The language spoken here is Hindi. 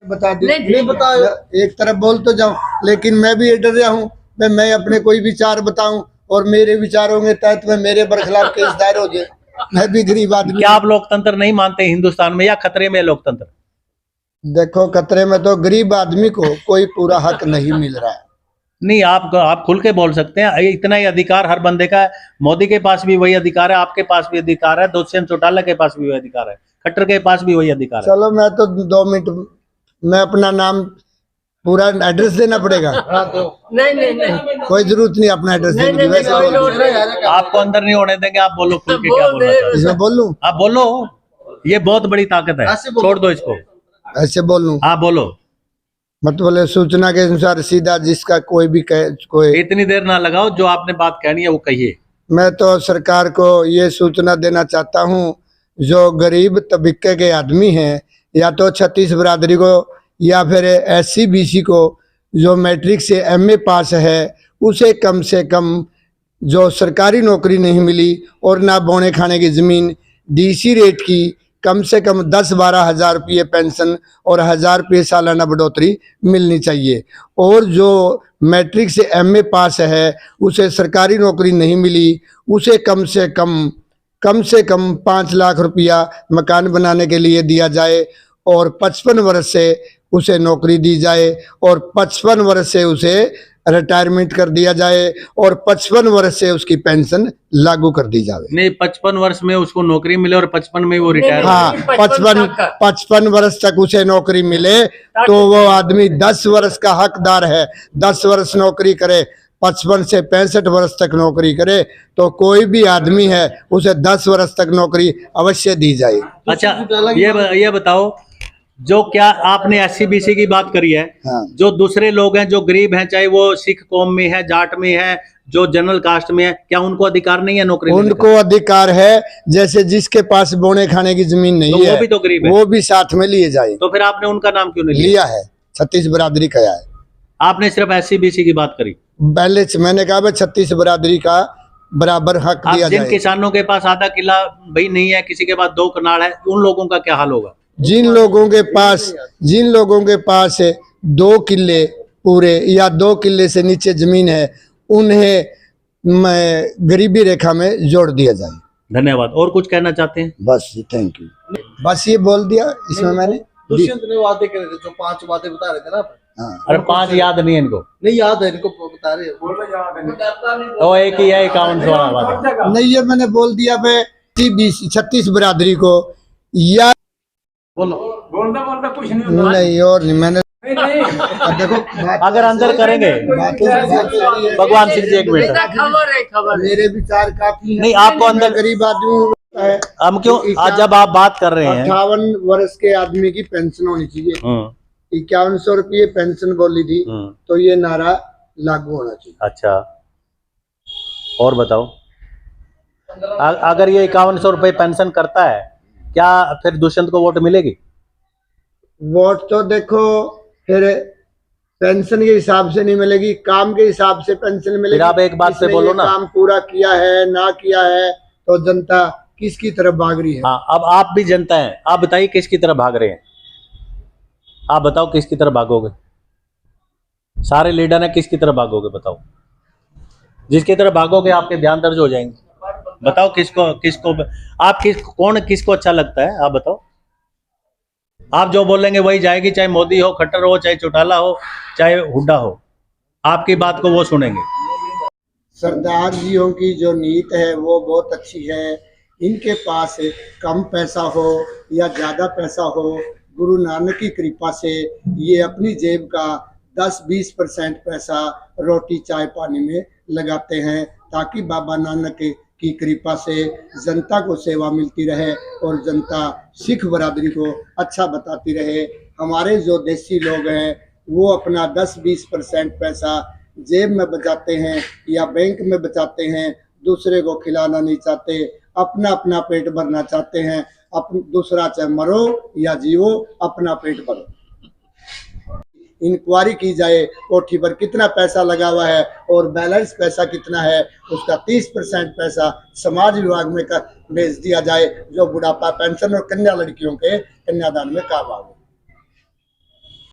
बता दी नहीं बताओ। एक तरफ बोल तो जाऊं, लेकिन मैं भी डर रहा हूँ। मैं अपने कोई विचार बताऊं और मेरे विचारों के तहत में मेरे बरखिलाफ केस दायर हो जाए। मैं भी गरीब आदमी। क्या आप लोकतंत्र नहीं मानते हिंदुस्तान में, या खतरे में लोकतंत्र? देखो, खतरे में तो गरीब आदमी को कोई पूरा हक नहीं मिल रहा है। नहीं, आप खुल के बोल सकते हैं, इतना ही अधिकार हर बंदे का है। मोदी के पास भी वही अधिकार है, आपके पास भी अधिकार है, दुष्यंत चौटाला के पास भी वही अधिकार है, खट्टर के पास भी वही अधिकार है। चलो, मैं तो 2 मिनट, मैं अपना नाम पूरा एड्रेस देना पड़ेगा? नहीं कोई जरूरत नहीं अपना एड्रेस देने की। वैसे आपको अंदर नहीं होने देंगे, आप बोलो खुल के, क्या बोलना चाहते हैं? इसमें बोल लूं? आप बोलो, ये बहुत बड़ी ताकत है, छोड़ दो इसको। ऐसे बोल लूं? आप बोलो। मतलब सूचना के अनुसार सीधा जिसका कोई भी कोई। इतनी देर ना लगाओ, जो आपने बात कहनी है वो कहिए। मैं तो सरकार को ये सूचना देना चाहता हूँ, जो गरीब तबके के आदमी हैं, या तो 36 बरादरी को या फिर SC BC को जो मैट्रिक से MA पास है, उसे कम से कम जो सरकारी नौकरी नहीं मिली और ना बोने खाने की ज़मीन, DC रेट की कम से कम 10-12 हज़ार रुपये पेंशन और 1000 रुपये सालाना बढ़ोतरी मिलनी चाहिए। और जो मैट्रिक से MA पास है, उसे सरकारी नौकरी नहीं मिली, उसे कम से कम 5 लाख रुपया मकान बनाने के लिए दिया जाए और 55 वर्ष से उसे नौकरी दी जाए और 55 वर्ष से उसे रिटायरमेंट कर दिया जाए और 55 वर्ष से उसकी पेंशन लागू कर दी जाए। नहीं, 55 वर्ष में उसको नौकरी मिले और 55 में वो रिटायर। हाँ, 55 वर्ष तक उसे नौकरी मिले तो वो आदमी 10 वर्ष का हकदार है। 10 वर्ष नौकरी करे, 55 से 65 वर्ष तक नौकरी करे, तो कोई भी आदमी है उसे 10 वर्ष तक नौकरी अवश्य दी जाए। अच्छा, ये बताओ, जो क्या आपने SC BC की बात करी है, हाँ। जो दूसरे लोग हैं, जो गरीब हैं, चाहे वो सिख कौम में है, जाट में है, जो जनरल कास्ट में है, क्या उनको अधिकार नहीं है नौकरी? उनको अधिकार है, जैसे जिसके पास बोने खाने की जमीन नहीं तो है, वो भी तो गरीब है, वो भी साथ में लिए जाए। तो फिर आपने उनका नाम क्यों नहीं लिया है? 36 बरादरी का है। आपने सिर्फ SC BC की बात करी। पहले मैंने कहा 36 बरादरी का बराबर हक दिया जाए। जिन किसानों के पास आधा किला भाई नहीं है, किसी के पास 2 कनाल है, उन लोगों का क्या हाल होगा? जिन लोगों के पास 2 किले पूरे या 2 किले से नीचे जमीन है, उन्हें गरीबी रेखा में जोड़ दिया जाए। धन्यवाद। और कुछ कहना चाहते हैं? बस, थैंक यू। बस ये बोल दिया इसमें मैंने। दुष्यंत ने वादे करे थे, जो 5 वादे बता रहे थे ना। हाँ। अरे 5 याद नहीं है इनको? नहीं याद है इनको, बता रहे तो एक ही है 51 वादा। नहीं, ये मैंने बोल दिया 36 बरादरी को, या बोलना कुछ नहीं नहीं और नहीं मैंने। देखो, अगर अंदर करेंगे भगवान सिंह जी, एक मिनट, खबर मेरे विचार काफी है। नहीं, आपको अंदर गरीब आदमी है। हम क्यों, आज जब आप बात कर रहे हैं 58 वर्ष के आदमी की पेंशन होनी चाहिए। 5100 रुपये पेंशन बोली थी, तो ये नारा लागू होना चाहिए। अच्छा, और बताओ, अगर ये 5100 रुपये पेंशन करता है, क्या फिर दुष्यंत को वोट मिलेगी? वोट तो देखो, फिर पेंशन के हिसाब से नहीं मिलेगी, काम के हिसाब से पेंशन मिलेगी। फिर आप एक बात पे बोलो ना, काम पूरा किया है ना किया है, तो जनता किसकी तरफ भाग रही है? हाँ, अब आप भी जनता हैं, आप बताइए किसकी तरफ भाग रहे हैं? आप बताओ किसकी तरफ भागोगे? सारे लीडर हैं, किसकी तरफ भागोगे बताओ? जिसकी तरफ भागोगे आपके ध्यान दर्ज हो जाएंगे। बताओ किसको आप कौन किसको अच्छा लगता है, आप बताओ। आप जो बोलेंगे वही जाएगी, चाहे मोदी हो, खट्टर हो, चाहे चौटाला हो, चाहे हुड्डा हो, आपकी बात को वो सुनेंगे। सरदार जियों की जो नीति है वो बहुत अच्छी है। इनके पास कम पैसा हो या ज़्यादा पैसा हो, गुरु नानक की कृपा से ये अपनी जेब का 10-20% पैसा रोटी चाय पानी में लगाते हैं, ताकि बाबा नानक की कृपा से जनता को सेवा मिलती रहे और जनता सिख बरादरी को अच्छा बताती रहे। हमारे जो देसी लोग हैं वो अपना 10-20% पैसा जेब में बचाते हैं या बैंक में बचाते हैं, दूसरे को खिलाना नहीं चाहते, अपना अपना पेट भरना चाहते हैं। दूसरा चाहे मरो या जियो, अपना पेट भरो। इंक्वायरी की जाए कोठी पर कितना पैसा लगा हुआ है और बैलेंस पैसा कितना है, उसका 30% पैसा समाज विभाग में भेज दिया जाए, जो बुढ़ापा पेंशन और कन्या लड़कियों के कन्यादान में काम आवे।